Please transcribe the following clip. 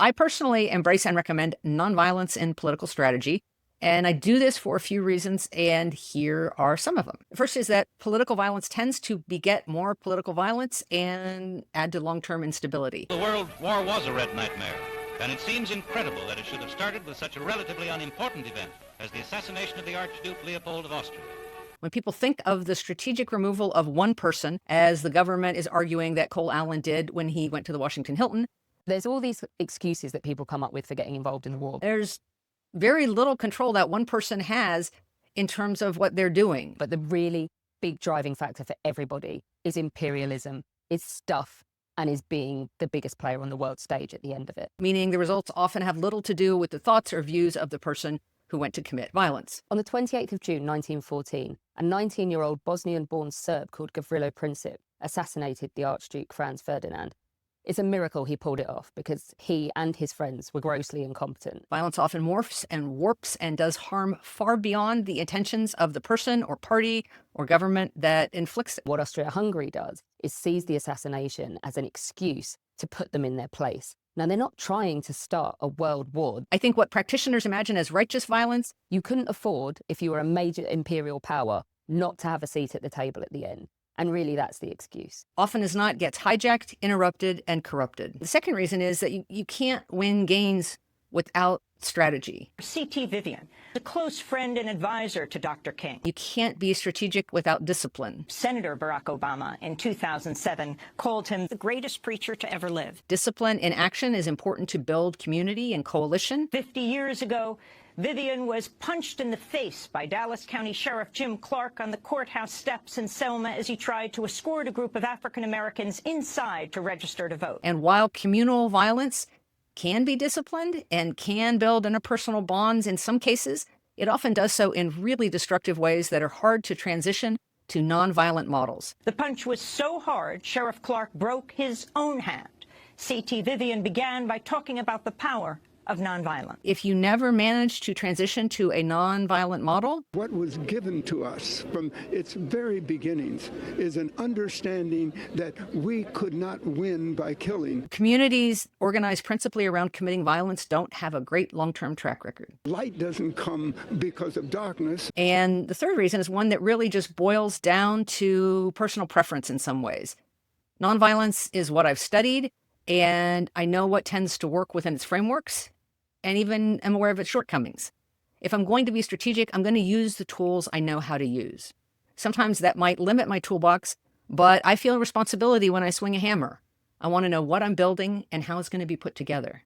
I personally embrace and recommend nonviolence in political strategy. And I do this for a few reasons, and here are some of them. The first is that political violence tends to beget more political violence and add to long-term instability. The World War was a red nightmare, and it seems incredible that it should have started with such a relatively unimportant event as the assassination of the Archduke Leopold of Austria. When people think of the strategic removal of one person, as the government is arguing that Cole Allen did when he went to the Washington Hilton, there's all these excuses that people come up with for getting involved in the war. There's very little control that one person has in terms of what they're doing. But the really big driving factor for everybody is imperialism, is stuff, and is being the biggest player on the world stage at the end of it. Meaning the results often have little to do with the thoughts or views of the person who went to commit violence. On the 28th of June, 1914, a 19-year-old Bosnian-born Serb called Gavrilo Princip assassinated the Archduke Franz Ferdinand. It's a miracle he pulled it off because he and his friends were grossly incompetent. Violence often morphs and warps and does harm far beyond the intentions of the person or party or government that inflicts it. What Austria-Hungary does is seize the assassination as an excuse to put them in their place. Now, they're not trying to start a world war. I think what practitioners imagine as righteous violence, you couldn't afford, if you were a major imperial power, not to have a seat at the table at the end. And really, that's the excuse. Often as not gets hijacked, interrupted, and corrupted. The second reason is that you can't win gains without strategy. C.T. Vivian, a close friend and advisor to Dr. King. You can't be strategic without discipline. Senator Barack Obama in 2007 called him the greatest preacher to ever live. Discipline in action is important to build community and coalition. 50 years ago, Vivian was punched in the face by Dallas County Sheriff Jim Clark on the courthouse steps in Selma as he tried to escort a group of African Americans inside to register to vote. And while communal violence can be disciplined and can build interpersonal bonds in some cases, it often does so in really destructive ways that are hard to transition to nonviolent models. The punch was so hard, Sheriff Clark broke his own hand. C.T. Vivian began by talking about the power of nonviolence. If you never manage to transition to a nonviolent model, what was given to us from its very beginnings is an understanding that we could not win by killing. Communities organized principally around committing violence don't have a great long-term track record. Light doesn't come because of darkness. And the third reason is one that really just boils down to personal preference in some ways. Nonviolence is what I've studied, and I know what tends to work within its frameworks, and even am aware of its shortcomings. If I'm going to be strategic, I'm going to use the tools I know how to use. Sometimes that might limit my toolbox, but I feel a responsibility when I swing a hammer. I want to know what I'm building and how it's going to be put together.